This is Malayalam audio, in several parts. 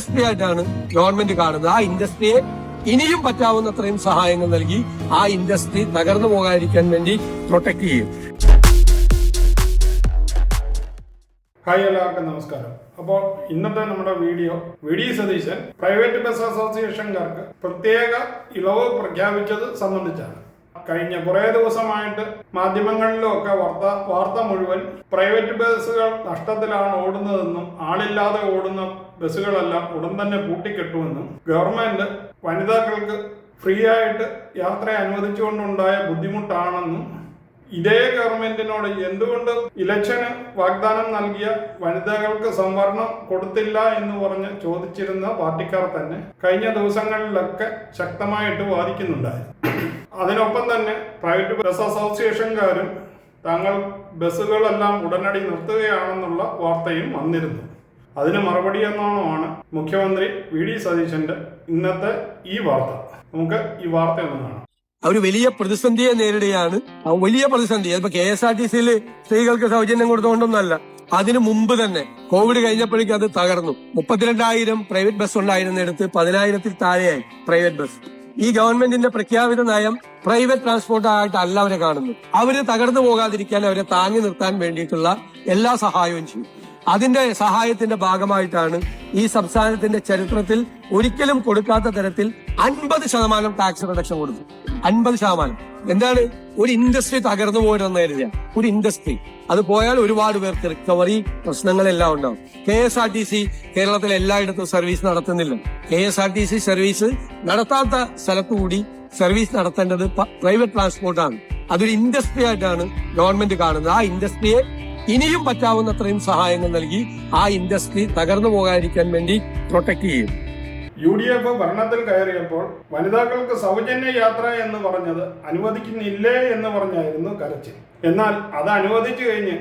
ഇൻഡസ്ട്രി ആയിട്ടാണ് ഗവൺമെന്റ് കാണുന്നത്. ആ ഇൻഡസ്ട്രിയെ ഇനിയും പറ്റാവുന്നത്രയും സഹായങ്ങൾ നൽകി ആ ഇൻഡസ്ട്രി തകർന്നു പോകാതിരിക്കാൻ വേണ്ടി പ്രൊട്ടക്ട് ചെയ്യും. ഹായ്, എല്ലാവർക്കും നമസ്കാരം. അപ്പോൾ ഇന്നത്തെ നമ്മുടെ വീഡിയോ സതീശൻ പ്രൈവറ്റ് ബസ് അസോസിയേഷൻകാർക്ക് പ്രത്യേക ഇളവ് പ്രഖ്യാപിച്ചത് സംബന്ധിച്ചാണ്. കഴിഞ്ഞ കുറേ ദിവസമായിട്ട് മാധ്യമങ്ങളിലൊക്കെ വാർത്ത മുഴുവൻ പ്രൈവറ്റ് ബസ്സുകൾ നഷ്ടത്തിലാണ് ഓടുന്നതെന്നും ആളില്ലാതെ ഓടുന്ന ബസ്സുകളെല്ലാം ഉടൻ തന്നെ പൂട്ടിക്കെട്ടുമെന്നും ഗവൺമെന്റ് വനിതാക്കൾക്ക് ഫ്രീ ആയിട്ട് യാത്ര അനുവദിച്ചുകൊണ്ടുണ്ടായ ബുദ്ധിമുട്ടാണെന്നും ഇതേ ഗവൺമെന്റിനോട് എന്തുകൊണ്ട് ഇലക്ഷന് വാഗ്ദാനം നൽകിയ വനിതകൾക്ക് സംവരണം കൊടുത്തില്ല എന്ന് പറഞ്ഞ് ചോദിച്ചിരുന്ന പാർട്ടിക്കാർ തന്നെ കഴിഞ്ഞ ദിവസങ്ങളിലൊക്കെ ശക്തമായിട്ട് വാദിക്കുന്നുണ്ടായിരുന്നു. അതിനൊപ്പം തന്നെ പ്രൈവറ്റ് ബസ് അസോസിയേഷൻകാരും തങ്ങൾ ബസ്സുകളെല്ലാം ഉടനടി നിർത്തുകയാണെന്നുള്ള വാർത്തയും വന്നിരുന്നു. അതിന് മറുപടി എന്നോണമാണ് മുഖ്യമന്ത്രി വി.ഡി. സതീശന്റെ ഇന്നത്തെ ഈ വാർത്ത. നമുക്ക് ഈ വാർത്ത ഒന്ന് കാണാം. അവർ വലിയ പ്രതിസന്ധിയെ നേരിടുകയാണ്. വലിയ പ്രതിസന്ധി. അതിപ്പോ KSRTC-യിൽ സ്ത്രീകൾക്ക് സൗജന്യം കൊടുത്തുകൊണ്ടൊന്നല്ല, അതിനു മുമ്പ് തന്നെ കോവിഡ് കഴിഞ്ഞപ്പോഴേക്കും അത് തകർന്നു. 32,000 പ്രൈവറ്റ് ബസ് ഉണ്ടായിരുന്നിടത്ത് 10,000-ൽ താഴെയായി പ്രൈവറ്റ് ബസ്. ഈ ഗവൺമെന്റിന്റെ പ്രഖ്യാപിത നയം പ്രൈവറ്റ് ട്രാൻസ്പോർട്ട് ആയിട്ടല്ല അവരെ കാണുന്നത്. അവര് തകർന്നു പോകാതിരിക്കാൻ അവരെ താങ്ങി നിർത്താൻ വേണ്ടിയിട്ടുള്ള എല്ലാ സഹായവും ചെയ്യും. അതിന്റെ സഹായത്തിന്റെ ഭാഗമായിട്ടാണ് ഈ സംസ്ഥാനത്തിന്റെ ചരിത്രത്തിൽ ഒരിക്കലും കൊടുക്കാത്ത തരത്തിൽ 50% ടാക്സ് റിഡക്ഷൻ കൊടുത്തു. 50%. എന്താണ്? ഒരു ഇൻഡസ്ട്രി തകർന്നു പോയിട്ടെന്ന് കരുതിയ ഒരു ഇൻഡസ്ട്രി അത് പോയാൽ ഒരുപാട് പേർക്ക് റിക്കവറി പ്രശ്നങ്ങളെല്ലാം ഉണ്ടാവും. KSRTC കേരളത്തിൽ എല്ലായിടത്തും സർവീസ് നടത്തുന്നില്ല. KSRTC സർവീസ് നടത്താത്ത സ്ഥലത്തുകൂടി സർവീസ് നടത്തേണ്ടത് പ്രൈവറ്റ് ട്രാൻസ്പോർട്ടാണ്. അതൊരു ഇൻഡസ്ട്രി ആയിട്ടാണ് ഗവൺമെന്റ് കാണുന്നത്. ആ ഇൻഡസ്ട്രിയെ ഇനിയും പറ്റാവുന്നത്രയും സഹായങ്ങൾ നൽകി ആ ഇൻഡസ്ട്രി തകർന്നു പോകാതിരിക്കാൻ വേണ്ടി പ്രൊട്ടക്ട് ചെയ്യും. UDF ഭരണത്തിൽ കയറിയപ്പോൾ വനിതാക്കൾക്ക് സൗജന്യ യാത്ര എന്ന് പറഞ്ഞത് അനുവദിക്കുന്നില്ലേ എന്ന് പറഞ്ഞായിരുന്നു കരച്ചിൽ. എന്നാൽ അത് അനുവദിച്ചു കഴിഞ്ഞ്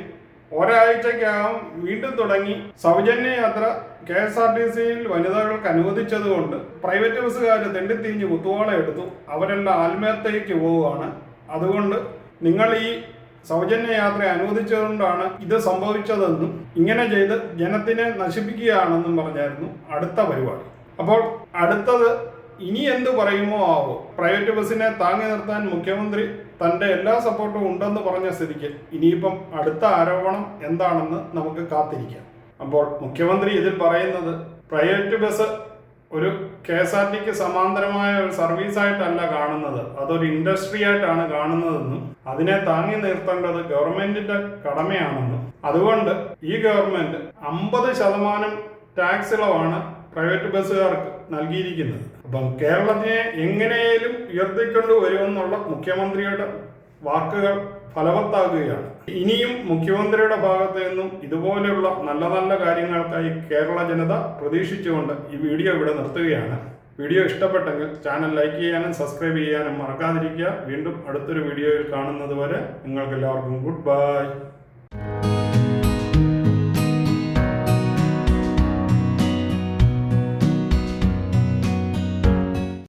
ഒരാഴ്ചക്കകം വീണ്ടും തുടങ്ങി സൗജന്യ യാത്ര KSRTC-യിൽ വനിതകൾക്ക് അനുവദിച്ചതുകൊണ്ട് പ്രൈവറ്റ് ബസ്സുകാർ തെണ്ടിത്തിരിഞ്ഞ് കുത്തുവാള എടുത്തു. അവരെല്ലാം ആത്മഹത്യയ്ക്ക് പോവുകയാണ്. അതുകൊണ്ട് നിങ്ങൾ ഈ സൗജന്യ യാത്ര അനുവദിച്ചുകൊണ്ടാണ് ഇത് സംഭവിച്ചതെന്നും ഇങ്ങനെ ചെയ്ത് ജനത്തിനെ നശിപ്പിക്കുകയാണെന്നും പറഞ്ഞായിരുന്നു അടുത്ത പരിപാടി. അപ്പോൾ അടുത്തത് ഇനി എന്ത് പറയുമോ ആവോ. പ്രൈവറ്റ് ബസ്സിനെ താങ്ങി നിർത്താൻ മുഖ്യമന്ത്രി തന്റെ എല്ലാ സപ്പോർട്ടും ഉണ്ടെന്ന് പറഞ്ഞ സ്ഥിതിക്ക് ഇനിയിപ്പം അടുത്ത ആരോപണം എന്താണെന്ന് നമുക്ക് കാത്തിരിക്കാം. അപ്പോൾ മുഖ്യമന്ത്രി ഇതിൽ പറയുന്നത് പ്രൈവറ്റ് ബസ് ഒരു KSRTCക്ക് സമാന്തരമായ ഒരു സർവീസായിട്ടല്ല കാണുന്നത്, അതൊരു ഇൻഡസ്ട്രി ആയിട്ടാണ് കാണുന്നതെന്നും അതിനെ താങ്ങി നിർത്തേണ്ടത് ഗവൺമെന്റിന്റെ കടമയാണെന്നും അതുകൊണ്ട് ഈ ഗവൺമെന്റ് 50% ടാക്സ് ഇളവാണ് പ്രൈവറ്റ് ബസ്സുകാർക്ക് നൽകിയിരിക്കുന്നത്. അപ്പം കേരളത്തിനെ എങ്ങനെയും ഉയർത്തിക്കൊണ്ടു വരുമെന്നുള്ള മുഖ്യമന്ത്രിയുടെ വാക്കുകൾ ഫലവത്താകുകയാണ്. ഇനിയും മുഖ്യമന്ത്രിയുടെ ഭാഗത്ത് നിന്നും ഇതുപോലെയുള്ള നല്ല നല്ല കാര്യങ്ങൾക്കായി കേരള ജനത പ്രതീക്ഷിച്ചുകൊണ്ട് ഈ വീഡിയോ ഇവിടെ നിർത്തുകയാണ്. വീഡിയോ ഇഷ്ടപ്പെട്ടെങ്കിൽ ചാനൽ ലൈക്ക് ചെയ്യാനും സബ്സ്ക്രൈബ് ചെയ്യാനും മറക്കാതിരിക്കുക. വീണ്ടും അടുത്തൊരു വീഡിയോയിൽ കാണുന്നത് വരെ നിങ്ങൾക്ക് എല്ലാവർക്കും ഗുഡ് ബൈ.